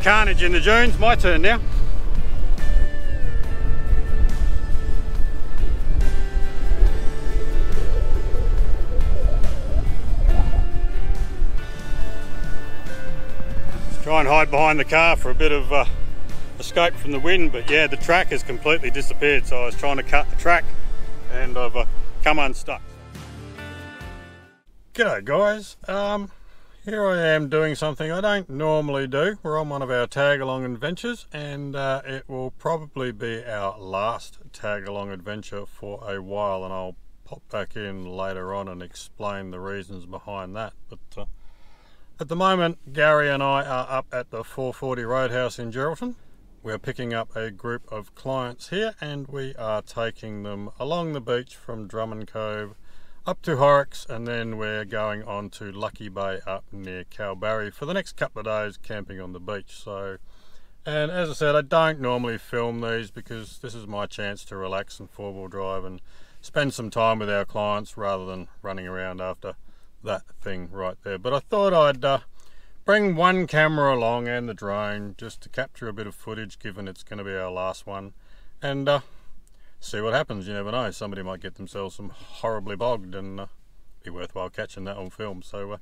of carnage in the dunes. My turn now. Let's try and hide behind the car for a bit of escape from the wind, but yeah, the track has completely disappeared, so I was trying to cut the track and I've come unstuck. G'day guys, here I am doing something I don't normally do. We're on one of our tag-along adventures, and it will probably be our last tag-along adventure for a while, and I'll pop back in later on and explain the reasons behind that. But at the moment, Gary and I are up at the 440 Roadhouse in Geraldton. We're picking up a group of clients here, and we are taking them along the beach from Drummond Cove up to Horrocks, and then we're going on to Lucky Bay up near Kalbarri for the next couple of days camping on the beach. So, and as I said, I don't normally film these because this is my chance to relax and four-wheel drive and spend some time with our clients rather than running around after that thing right there. But I thought I'd bring one camera along and the drone just to capture a bit of footage, given it's going to be our last one, and see what happens. You never know, somebody might get themselves some horribly bogged, and be worthwhile catching that on film. So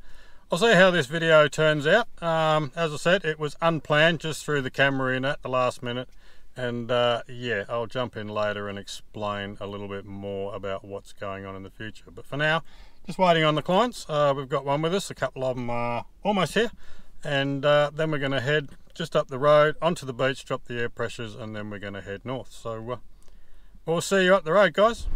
I'll see how this video turns out. As I said, it was unplanned, just threw the camera in at the last minute, and yeah, I'll jump in later and explain a little bit more about what's going on in the future. But for now, just waiting on the clients. We've got one with us, a couple of them are almost here, and then we're going to head just up the road onto the beach, drop the air pressures, and then we're going to head north. So we'll see you up the road, guys.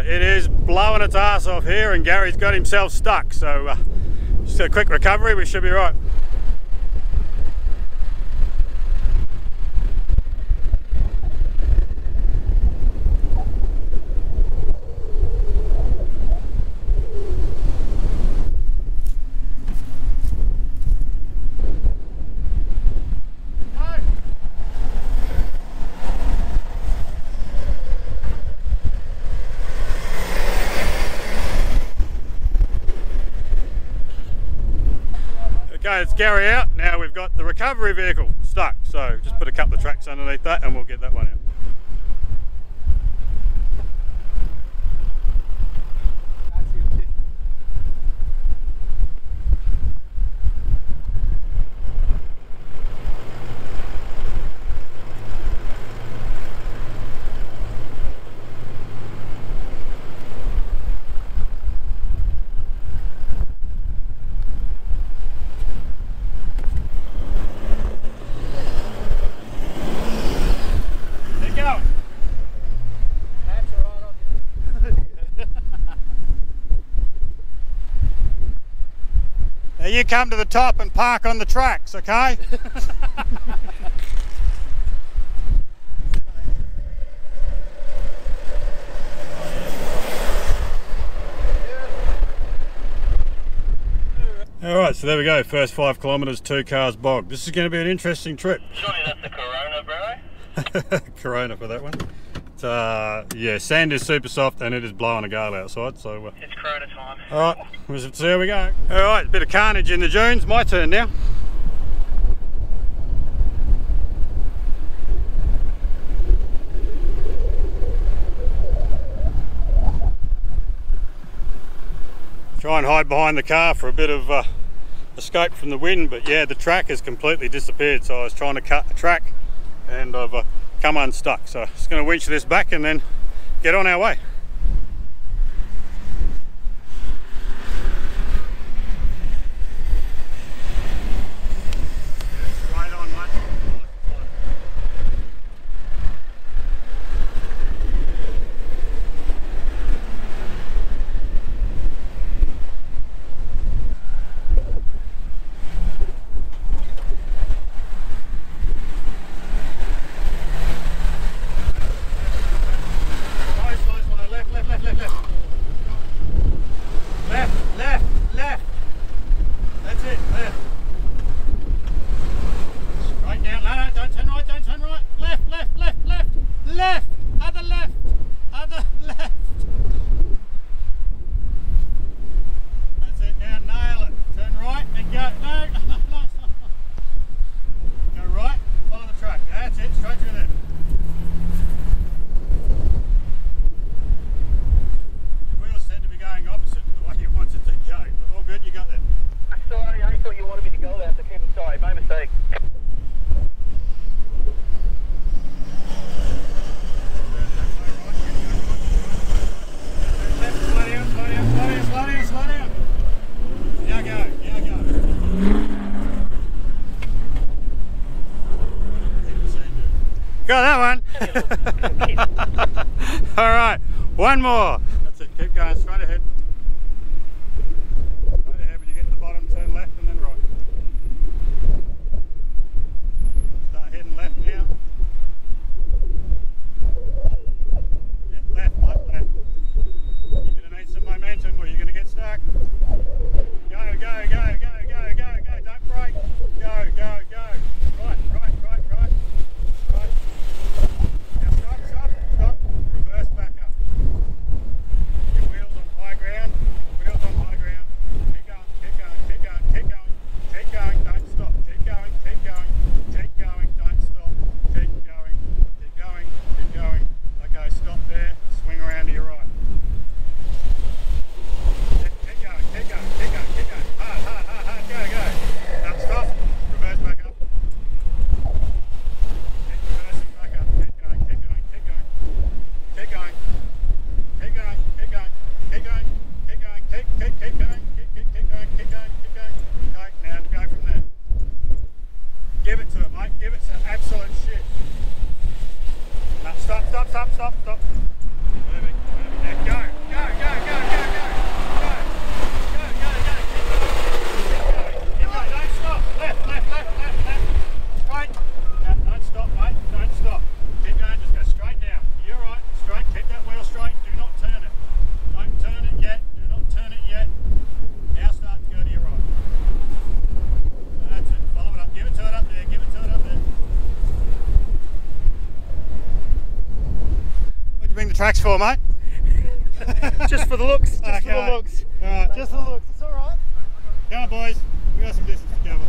It is blowing its ass off here, and Gary's got himself stuck, so just a quick recovery, we should be right. Okay, it's Gary out. Now we've got the recovery vehicle stuck, so just put a couple of tracks underneath that and we'll get that one out. Now you come to the top and park on the tracks, okay? Alright, so there we go, first 5 kilometres, 2 cars bogged. This is going to be an interesting trip. Surely that's the Corona, bro? Corona for that one. Yeah, sand is super soft and it is blowing a gale outside, so it's Corona time. Alright, we'll see how we go. Alright, a bit of carnage in the dunes. My turn now. Try and hide behind the car for a bit of escape from the wind, but yeah, the track has completely disappeared, so I was trying to cut the track and I've come unstuck, so just going to winch this back and then get on our way. Got that one. All right, one more. That's it, keep going straight ahead. Straight ahead, when you get to the bottom, turn left and then right. Start heading left now. Yeah, left, left, left. You're going to need some momentum or you're going to get stuck. Go, go, go, go, go, go, go. Don't brake. Go, go, go. Right, right, right, right. Right. Now stop, stop, stop. Reverse back up. Your wheels on high ground. Wheels on high ground. Keep going, keep going, keep going, keep going. Keep going, don't stop. Keep going, keep going. Keep going, don't stop. Keep going, keep going, keep going. Okay, stop there. Swing around to your right. Keep going, keep going, keep going, keep going. Hard, hard, hard, hard. Go, go. Now stop. Reverse back up. Keep reversing back up. Keep going, keep going, keep going. Keep going. Keep going, keep going, keep going, keep going, keep going, keep going, keep going, keep going. Okay, now go from there. Give it to it, mate. Give it some absolute shit. No, stop, stop, stop, stop, stop. Moving, moving. Now go, go, go, go, go, go. Go, go, go, go. Keep going, don't stop. Left, left, left, left, left. Straight. Now, don't stop, mate. Don't stop. Keep going, just go straight down. You're right. Straight. Keep that wheel straight. Do not turn it. Don't turn it yet. Do not turn it yet. Now start to go to your right. That's it. Follow it up. Give it to it up there. Give it to it up there. What'd you bring the tracks for, mate? Just for the looks. Just for the looks. All right. Just for the looks. It's all right. Come on, boys. We got some distance to cover.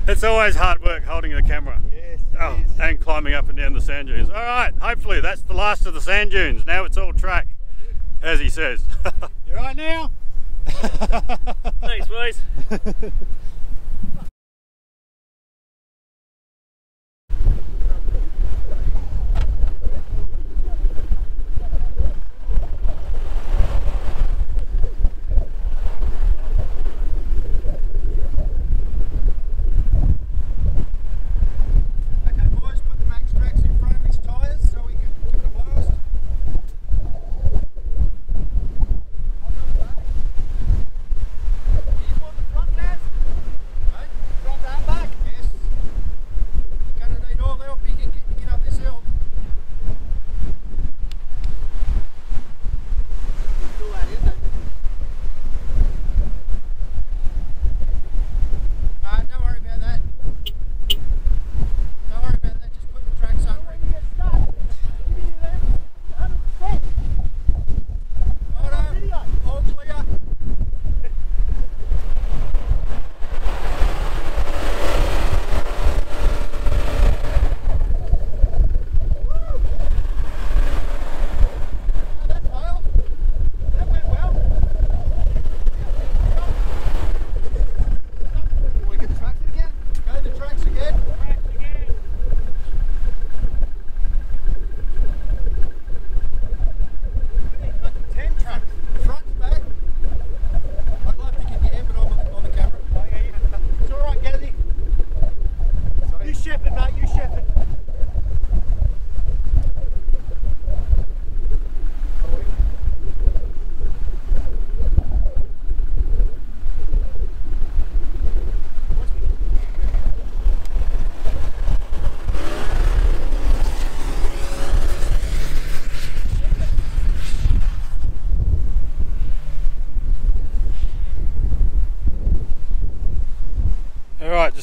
It's always hard work holding the camera. Yes, Oh, it is. and climbing up and down the sand dunes. All right, hopefully that's the last of the sand dunes. Now it's all track, as he says. You right now? Thanks, boys. Okay, boys, put the max tracks in front of his tyres so we can give it a blast. I'll do it, mate. You want the front, Naz? Mate?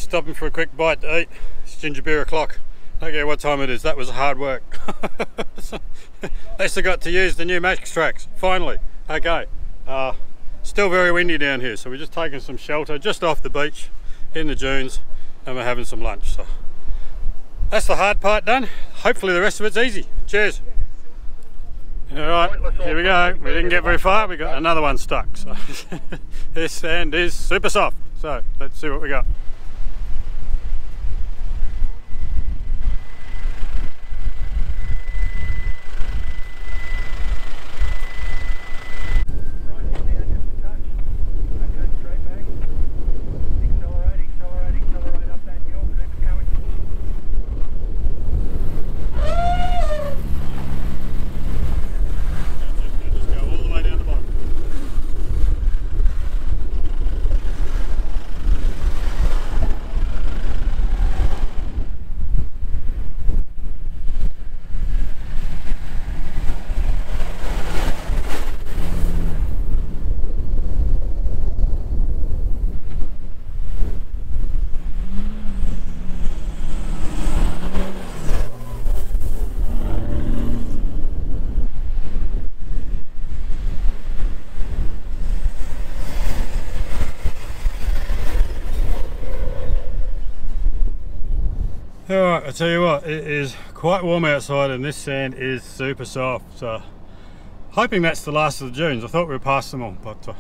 stopping for a quick bite to eat. It's ginger beer o'clock. Don't care what time it is, that was hard work. At least I got to use the new max tracks, finally. Okay, still very windy down here, so we're just taking some shelter just off the beach in the dunes, and we're having some lunch. So that's the hard part done. Hopefully the rest of it's easy. Cheers. Alright, here we go. We didn't get very far, we got another one stuck. So this sand is super soft, so let's see what we got. Alright, I tell you what, it is quite warm outside and this sand is super soft, so hoping that's the last of the dunes. I thought we were past them all, but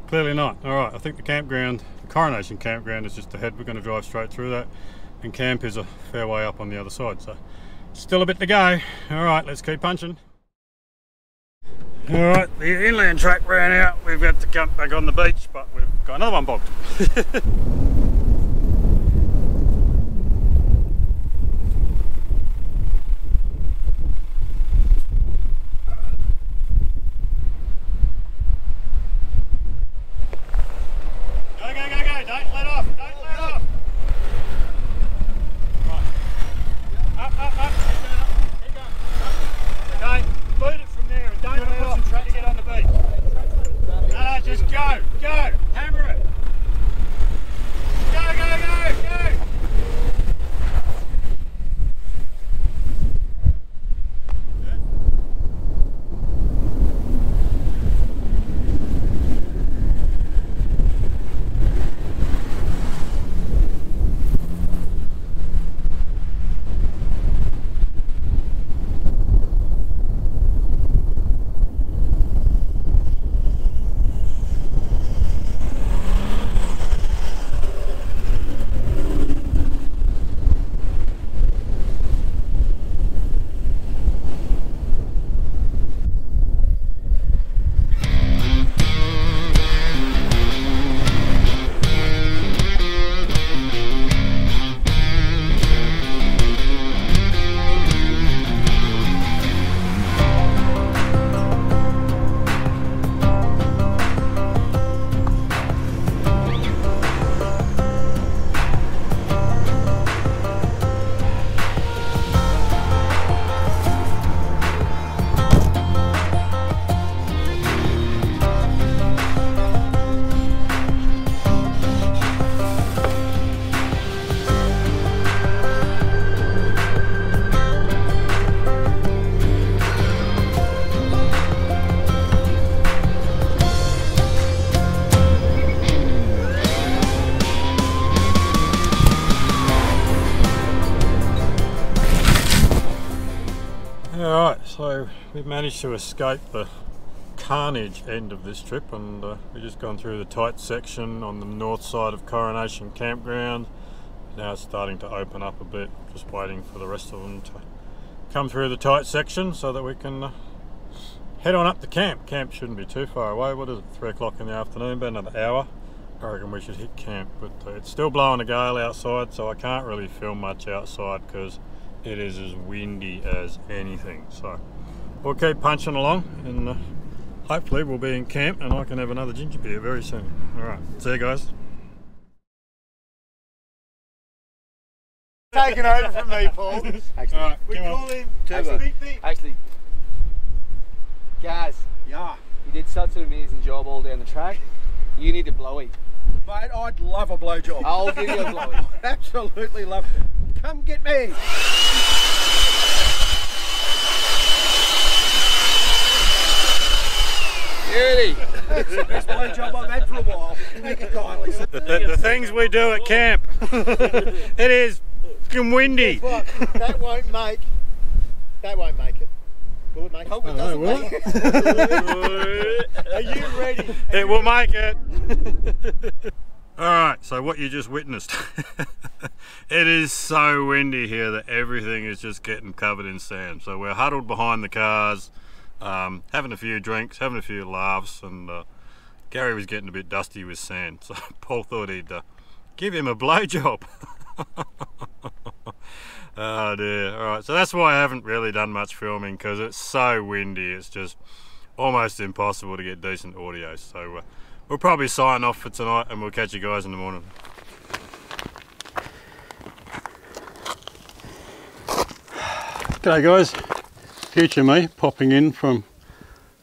clearly not. Alright, I think the campground, the Coronation campground, is just ahead. We're going to drive straight through that, and camp is a fair way up on the other side, so still a bit to go. Alright, let's keep punching. Alright, the inland track ran out. We've got to come back on the beach, but we've got another one bogged. Alright, so we've managed to escape the Carnage end of this trip, and we've just gone through the tight section on the north side of Coronation campground. Now it's starting to open up a bit, just waiting for the rest of them to come through the tight section so that we can head on up to camp. Camp shouldn't be too far away. What is it, 3 o'clock in the afternoon, about another hour. I reckon we should hit camp, but it's still blowing a gale outside, so I can't really film much outside because it is as windy as anything. So we'll keep punching along, and hopefully we'll be in camp and I can have another ginger beer very soon. Alright, see you guys. Taken over from me, Paul. Actually, Alright, We come on. call him Turbo. Actually, guys, Yeah. you did such an amazing job all down the track. You need a blowy. Mate, I'd love a blowjob. I'll give you a blowy. Absolutely love it. Come get me. Beauty. That's the best blowjob I've had for a while. Thank you kindly. The things we do at camp. It is fucking windy. What? That won't make it. Will it make it? Hope it doesn't make it. Are you ready? It will make it. Alright, so what you just witnessed. It is so windy here that everything is just getting covered in sand. So we're huddled behind the cars, having a few drinks, having a few laughs, and Gary was getting a bit dusty with sand. So Paul thought he'd give him a blowjob. Oh dear. Alright, so that's why I haven't really done much filming, because it's so windy. It's just almost impossible to get decent audio. So we'll probably sign off for tonight, and we'll catch you guys in the morning. G'day guys, future me popping in from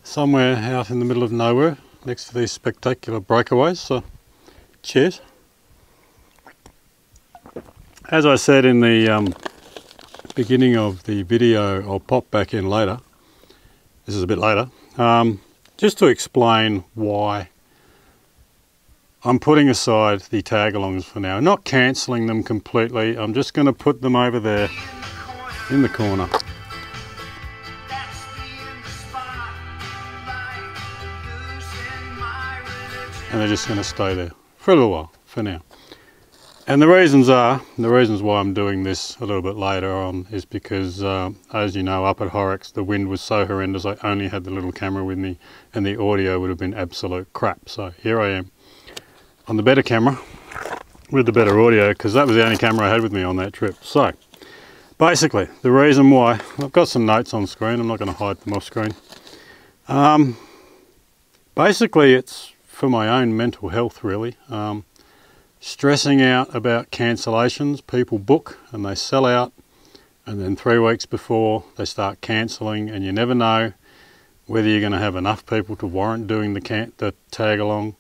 somewhere out in the middle of nowhere next to these spectacular breakaways, so cheers. As I said in the beginning of the video, I'll pop back in later, this is a bit later, just to explain why I'm putting aside the tag-alongs for now. Not cancelling them completely, I'm just going to put them over there in the corner. And they're just going to stay there for a little while, for now. And the reasons why I'm doing this a little bit later on is because, as you know, up at Horrocks, the wind was so horrendous I only had the little camera with me and the audio would have been absolute crap. So here I am on the better camera with the better audio, because that was the only camera I had with me on that trip. So basically, the reason why, I've got some notes on screen, I'm not going to hide them off screen. Basically, it's for my own mental health, really. Stressing out about cancellations. People book and they sell out, and then 3 weeks before they start cancelling, and you never know whether you're going to have enough people to warrant doing the tag along,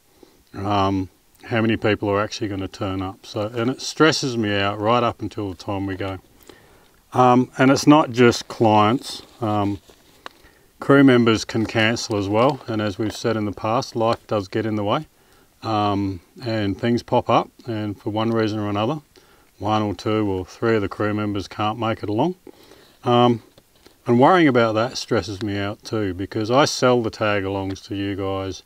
how many people are actually going to turn up. So, and it stresses me out right up until the time we go. And it's not just clients, crew members can cancel as well, and as we've said in the past, life does get in the way. And things pop up, and for one reason or another, 1 or 2 or 3 of the crew members can't make it along. And worrying about that stresses me out too, because I sell the tag-alongs to you guys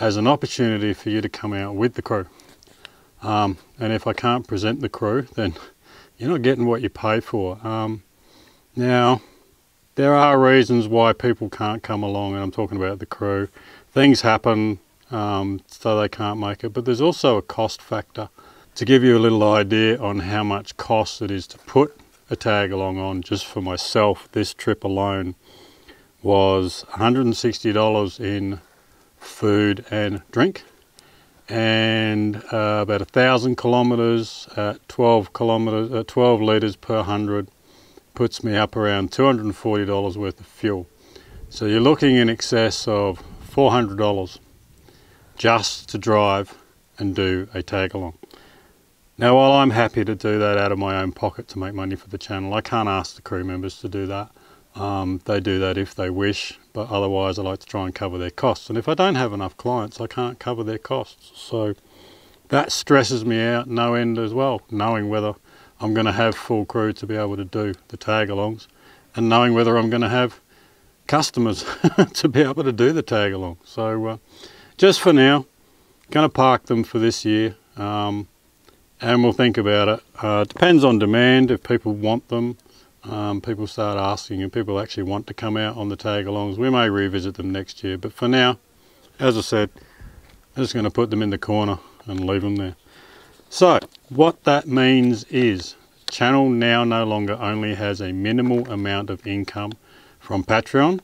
as an opportunity for you to come out with the crew. And if I can't present the crew, then you're not getting what you pay for. Now, there are reasons why people can't come along, and I'm talking about the crew. Things happen, so they can't make it, but there's also a cost factor. To give you a little idea on how much cost it is to put a tag along on, just for myself, this trip alone was $160 in food and drink, and about 1,000 kilometres at 12 litres per 100 puts me up around $240 worth of fuel. So you're looking in excess of $400 just to drive and do a tag along. Now, while I'm happy to do that out of my own pocket to make money for the channel, I can't ask the crew members to do that. They do that if they wish, but otherwise I like to try and cover their costs. And if I don't have enough clients, I can't cover their costs. So that stresses me out no end as well, knowing whether I'm going to have full crew to be able to do the tag alongs, and knowing whether I'm going to have customers to be able to do the tag along. So just for now, going to park them for this year, and we'll think about it. Depends on demand. If people want them, people start asking, and people actually want to come out on the tag alongs, we may revisit them next year. But for now, as I said, I'm just going to put them in the corner and leave them there. So what that means is the channel now no longer only has a minimal amount of income from Patreon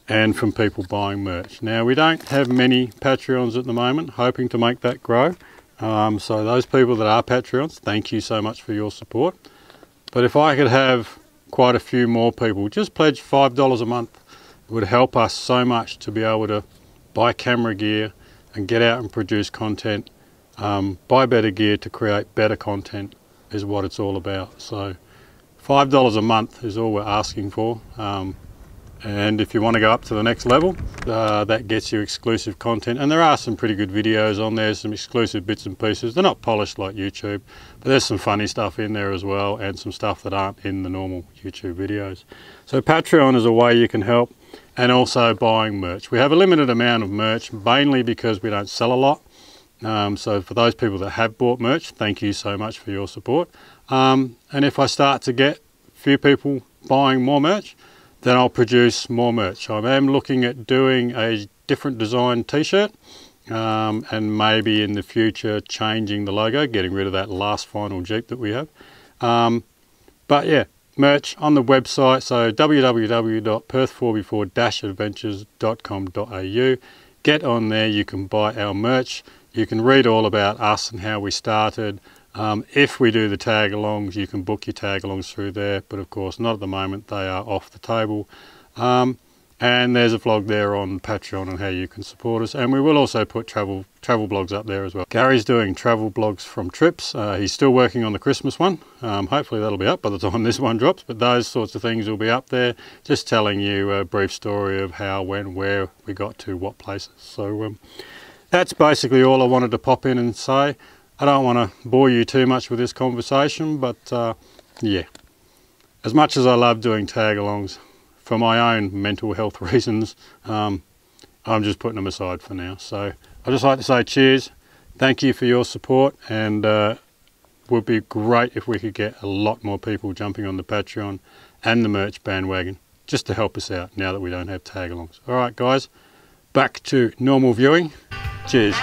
and from people buying merch. Now, we don't have many Patreons at the moment, hoping to make that grow. So those people that are Patreons, thank you so much for your support. But if I could have quite a few more people just pledge $5 a month, it would help us so much to be able to buy camera gear and get out and produce content buy better gear to create better content is what it's all about. So $5 a month is all we're asking for. And if you want to go up to the next level, that gets you exclusive content. And there are some pretty good videos on there, some exclusive bits and pieces. They're not polished like YouTube, but there's some funny stuff in there as well, and some stuff that aren't in the normal YouTube videos. So Patreon is a way you can help, and also buying merch. We have a limited amount of merch, mainly because we don't sell a lot. So for those people that have bought merch, thank you so much for your support. And if I start to get a few people buying more merch, then I'll produce more merch. I am looking at doing a different design t-shirt, and maybe in the future changing the logo, getting rid of that last final Jeep that we have. But yeah, merch on the website, so www.perth4x4-adventures.com.au. Get on there, you can buy our merch, you can read all about us and how we started. If we do the tag-alongs, you can book your tag-alongs through there, but of course not at the moment, they are off the table. And there's a vlog there on Patreon on how you can support us, and we will also put travel blogs up there as well. Gary's doing travel blogs from trips. He's still working on the Christmas one. Hopefully that'll be up by the time this one drops, but those sorts of things will be up there, just telling you a brief story of how, when, where we got to, what places. So that's basically all I wanted to pop in and say. I don't want to bore you too much with this conversation, but yeah, as much as I love doing tag-alongs, for my own mental health reasons, I'm just putting them aside for now. So I'd just like to say cheers, thank you for your support, and it would be great if we could get a lot more people jumping on the Patreon and the merch bandwagon, just to help us out now that we don't have tag-alongs. All right guys, back to normal viewing. Cheers.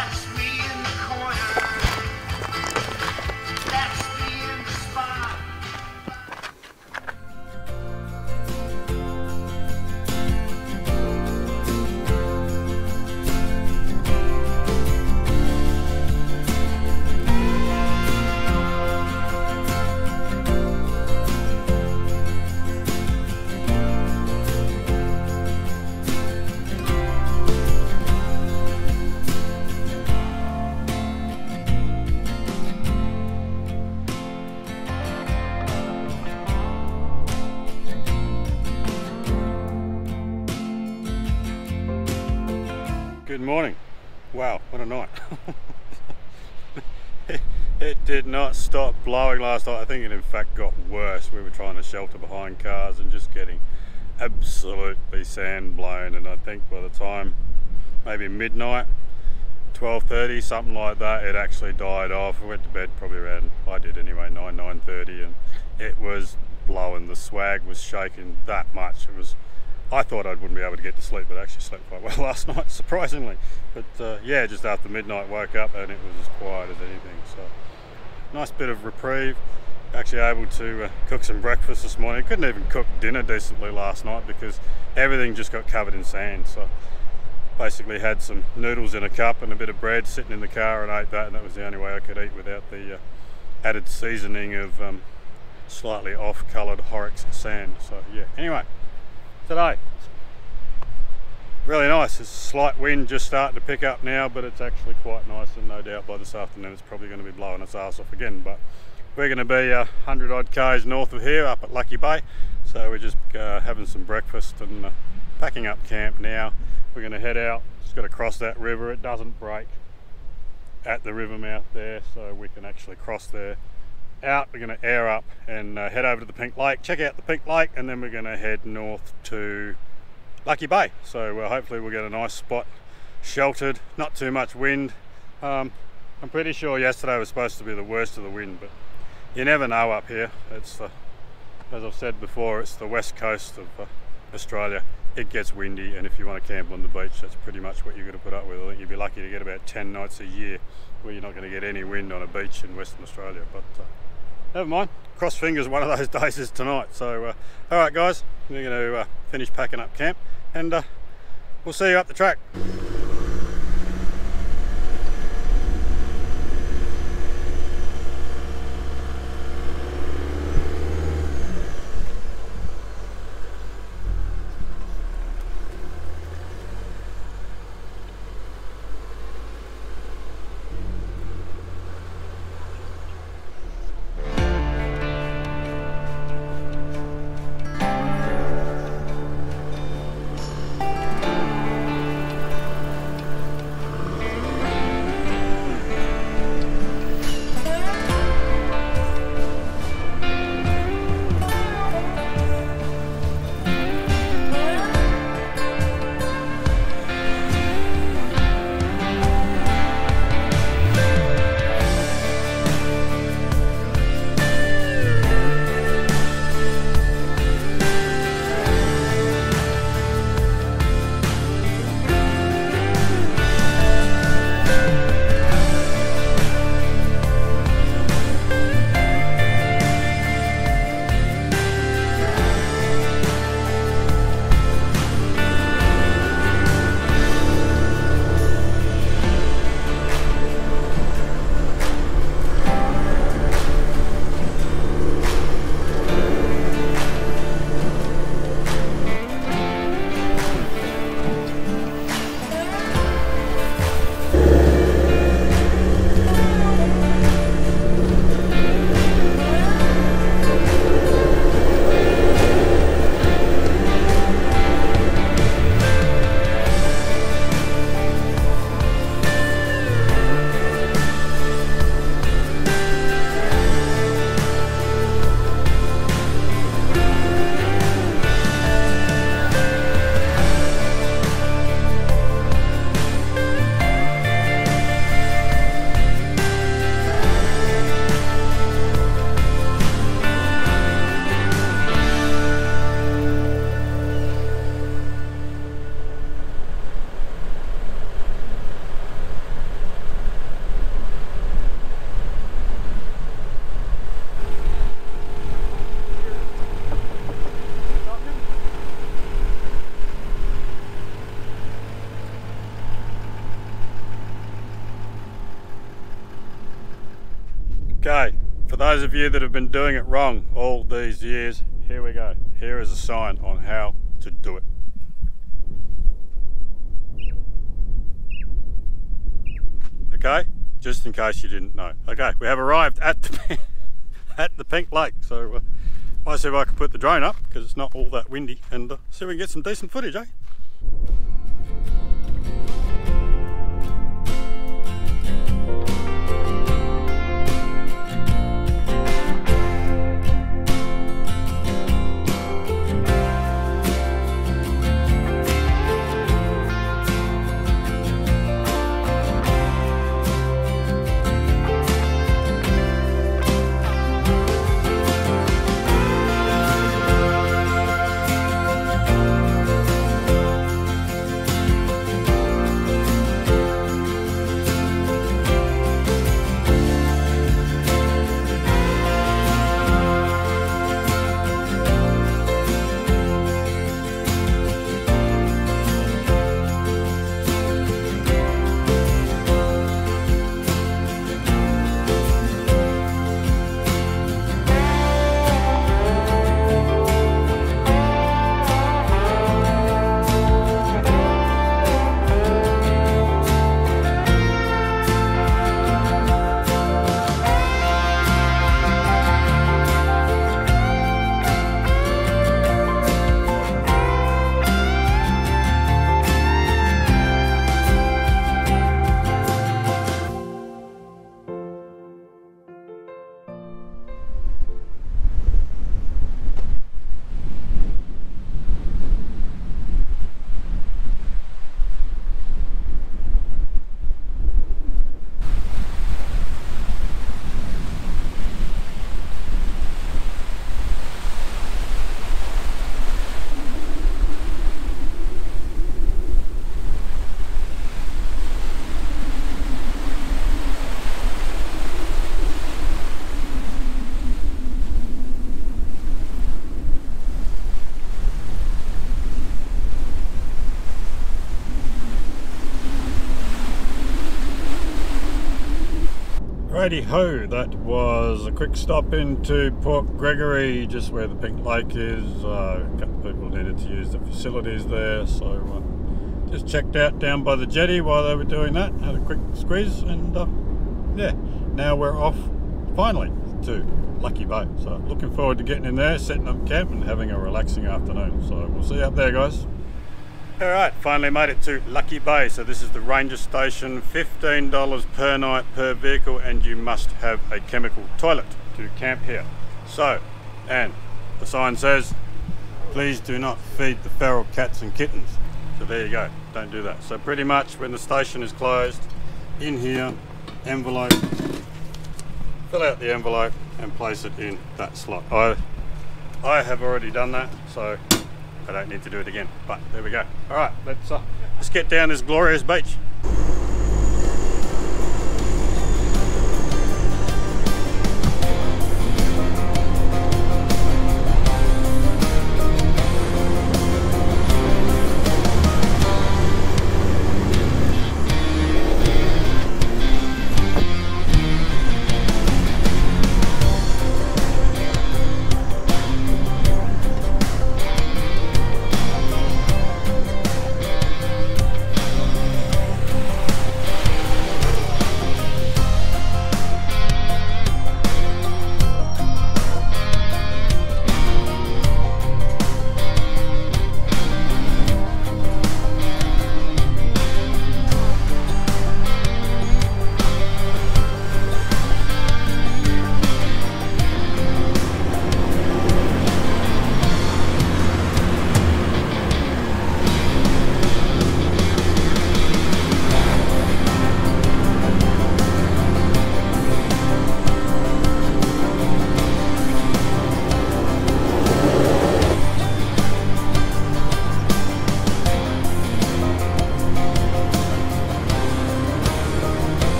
Good morning. Wow, what a night. It did not stop blowing last night. I think it in fact got worse. We were trying to shelter behind cars and just getting absolutely sand blown, and I think by the time maybe midnight, 12:30, something like that, it actually died off. We went to bed probably around, I did anyway, 9:30, and it was blowing. The swag was shaking that much. It was, I thought I wouldn't be able to get to sleep, but I actually slept quite well last night, surprisingly. But yeah, just after midnight woke up and it was as quiet as anything. So nice bit of reprieve. Actually able to cook some breakfast this morning. Couldn't even cook dinner decently last night because everything just got covered in sand. So basically had some noodles in a cup and a bit of bread sitting in the car and ate that, and that was the only way I could eat without the added seasoning of slightly off-coloured Horrocks sand. So yeah, anyway. Today, really nice. There's a slight wind just starting to pick up now, but it's actually quite nice, and no doubt by this afternoon it's probably going to be blowing its ass off again. But we're going to be 100 odd k's north of here, up at Lucky Bay, so we're just having some breakfast and packing up camp now. We're going to head out. Just got to cross that river. It doesn't break at the river mouth there, so we can actually cross there. Out, we're going to air up and head over to the Pink Lake, check out the Pink Lake, and then we're going to head north to Lucky Bay. So hopefully we'll get a nice spot, sheltered, not too much wind. I'm pretty sure yesterday was supposed to be the worst of the wind, but you never know up here. It's as I've said before, it's the west coast of Australia. It gets windy, and if you want to camp on the beach, that's pretty much what you're going to put up with. I think you'd be lucky to get about 10 nights a year where you're not going to get any wind on a beach in Western Australia. But never mind, cross fingers, one of those days is tonight. So all right guys, we're going to finish packing up camp, and we'll see you up the track. Okay, for those of you that have been doing it wrong all these years, here we go. Here is a sign on how to do it. Okay, just in case you didn't know. Okay, we have arrived at the Pink Lake, so I'll see if I can put the drone up because it's not all that windy, and see if we can get some decent footage, eh? Righty ho, that was a quick stop into Port Gregory, just where the Pink Lake is. A couple of people needed to use the facilities there, so just checked out down by the jetty while they were doing that, had a quick squeeze, and yeah, now we're off finally to Lucky Bay. So looking forward to getting in there, setting up camp and having a relaxing afternoon. So we'll see you up there, guys. Alright, finally made it to Lucky Bay. So this is the ranger station, $15 per night per vehicle, and you must have a chemical toilet to camp here. So, and the sign says, please do not feed the feral cats and kittens. So there you go, don't do that. So pretty much when the station is closed, in here, envelope, fill out the envelope and place it in that slot. I have already done that, so I don't need to do it again, but there we go. All right, let's get down this glorious beach.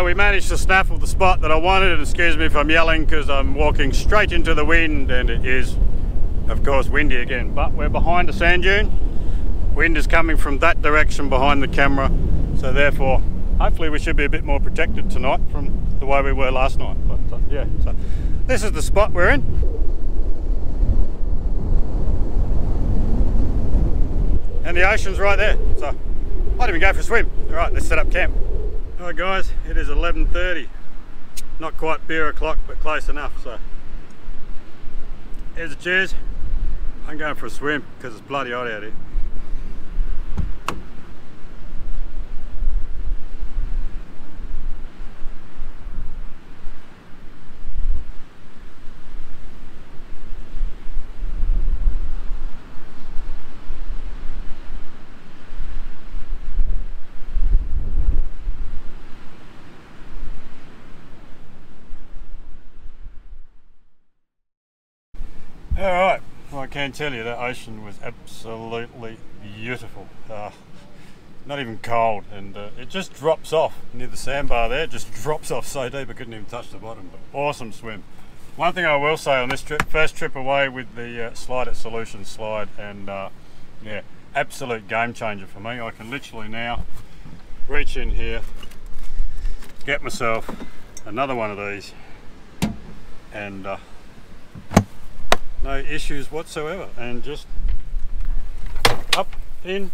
So we managed to snaffle the spot that I wanted, and excuse me if I'm yelling because I'm walking straight into the wind and it is of course windy again, but we're behind a sand dune. Wind is coming from that direction behind the camera, so therefore hopefully we should be a bit more protected tonight from the way we were last night. But yeah, so this is the spot we're in. And the ocean's right there, so might even go for a swim. Alright, let's set up camp. Alright guys, it is 11:30. Not quite beer o'clock, but close enough, so here's a cheers. I'm going for a swim because it's bloody hot out here. Alright, well I can tell you that ocean was absolutely beautiful. Not even cold, and it just drops off near the sandbar there. It just drops off so deep I couldn't even touch the bottom. But awesome swim. One thing I will say on this trip, first trip away with the Slide at Solutions slide, and yeah, absolute game changer for me. I can literally now reach in here, get myself another one of these, and no issues whatsoever, and just up, in.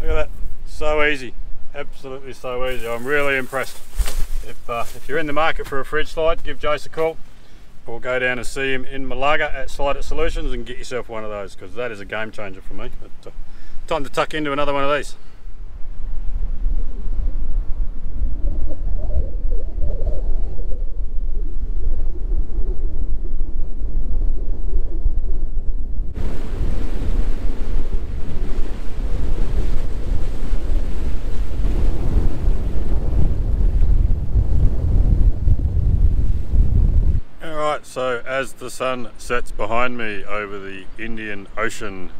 Look at that, so easy, absolutely so easy. I'm really impressed. If you're in the market for a fridge slide, give Jace a call, or go down and see him in Malaga at Slide at Solutions and get yourself one of those, because that is a game changer for me. But, time to tuck into another one of these. So as the sun sets behind me over the Indian Ocean,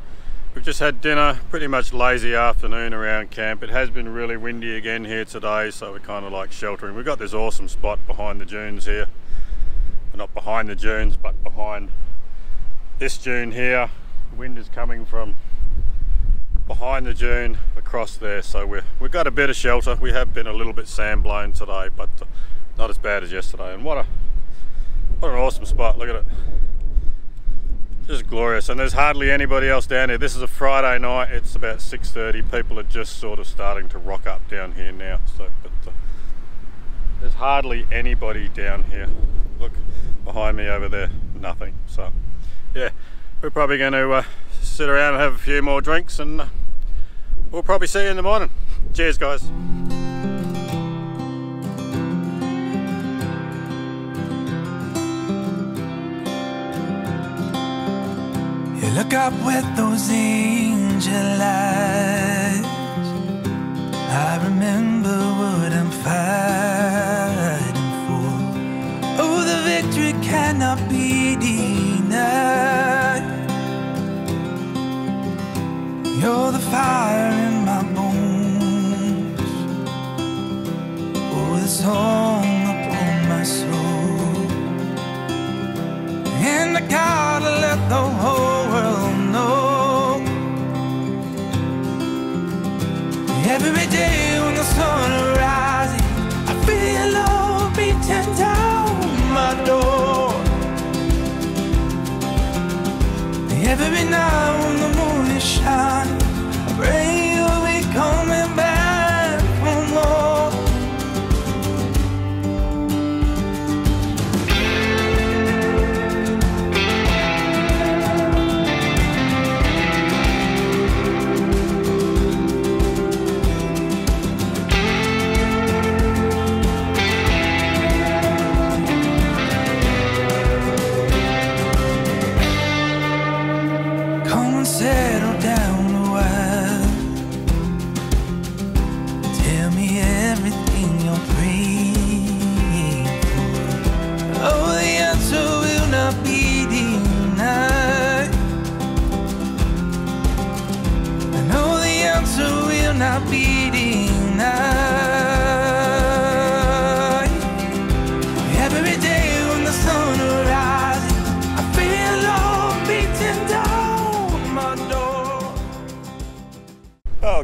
we've just had dinner, pretty much lazy afternoon around camp. It has been really windy again here today, so we're kind of like sheltering. We've got this awesome spot behind the dunes here. Well, not behind the dunes, but behind this dune here. The wind is coming from behind the dune across there, so we've got a bit of shelter. We have been a little bit sand blown today, but not as bad as yesterday. And what an awesome spot, look at it. Just glorious, and there's hardly anybody else down here. This is a Friday night, it's about 6:30. People are just sort of starting to rock up down here now. So, but there's hardly anybody down here. Look behind me over there, nothing. So yeah, we're probably going to sit around and have a few more drinks, and we'll probably see you in the morning. Cheers guys. Look up with those angel eyes. I remember what I'm fighting for. Oh, the victory cannot be denied. You're the fire in my bones. Oh, the song upon my soul. And I gotta let the whole world know. Every day when the sun rises, I feel love beating down my door. Every night when the moon is shining, I pray you'll be coming back for more. Settle down a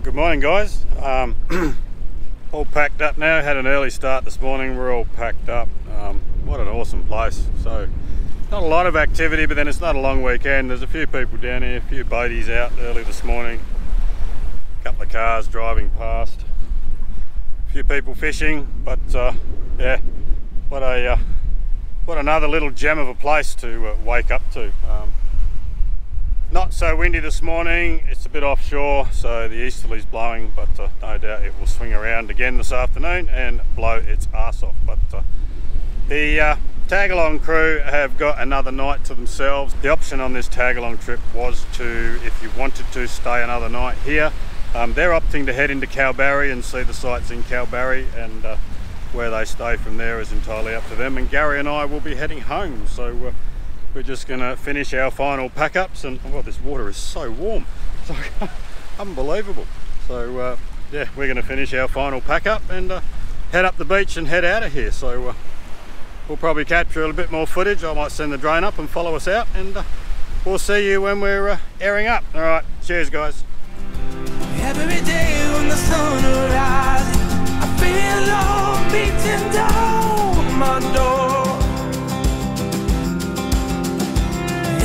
Good morning, guys. All packed up now. Had an early start this morning. We're all packed up. What an awesome place. So not a lot of activity, but then it's not a long weekend. There's a few people down here, a few boaties out early this morning, a couple of cars driving past, a few people fishing, but yeah, what another little gem of a place to wake up to. Not so windy this morning. It's a bit offshore, so the easterly's blowing, but no doubt it will swing around again this afternoon and blow its arse off. But the tag-along crew have got another night to themselves. The option on this tag-along trip was to, if you wanted to, stay another night here. They're opting to head into Kalbarri and see the sights in Kalbarri, and where they stay from there is entirely up to them. And Gary and I will be heading home, so we're just going to finish our final pack-ups. And oh, this water is so warm, it's like unbelievable. So yeah, we're going to finish our final pack-up and head up the beach and head out of here. So we'll probably capture a little bit more footage. I might send the drone up and follow us out, and we'll see you when we're airing up. All right, cheers, guys. Every day when the sun rises, I feel love beating down my door.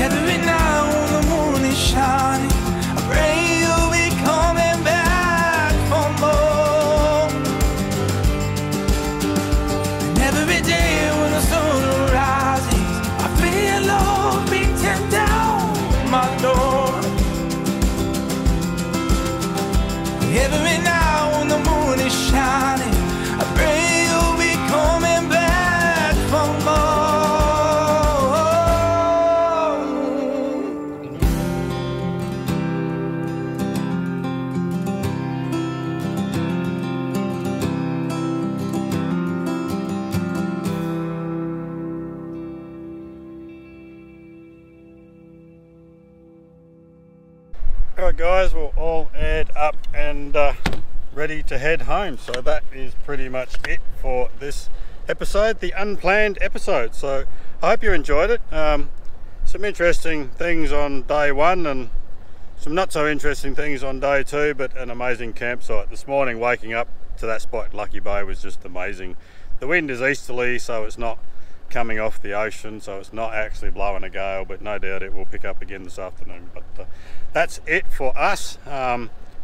Every night when the moon is shining, I pray you'll be coming back for more. And every day when the sun rises, I feel love beating down my door. Every night when the moon is shining, I pray you'll be coming back for more. Alright guys, we're all aired up and ready to head home. So that is pretty much it for this episode, the unplanned episode. So I hope you enjoyed it. Some interesting things on day one and some not so interesting things on day two, but an amazing campsite. This morning waking up to that spot at Lucky Bay was just amazing. The wind is easterly, so it's not coming off the ocean, so it's not actually blowing a gale, but no doubt it will pick up again this afternoon. But that's it for us.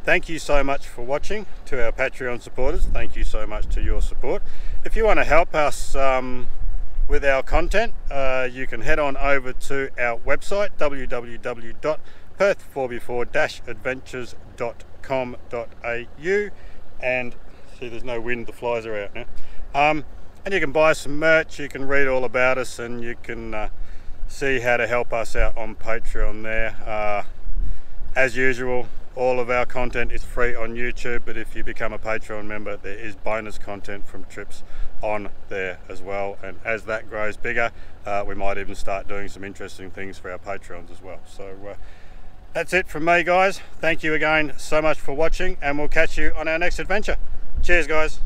Thank you so much for watching. To our Patreon supporters, thank you so much to your support. If you want to help us with our content, you can head on over to our website, www.perth4b4-adventures.com.au, and see, there's no wind, the flies are out now. And you can buy some merch, you can read all about us, and you can see how to help us out on Patreon there. As usual, all of our content is free on YouTube, but if you become a Patreon member, there is bonus content from trips on there as well. And as that grows bigger, we might even start doing some interesting things for our Patreons as well. So that's it from me, guys. Thank you again so much for watching, and we'll catch you on our next adventure. Cheers, guys.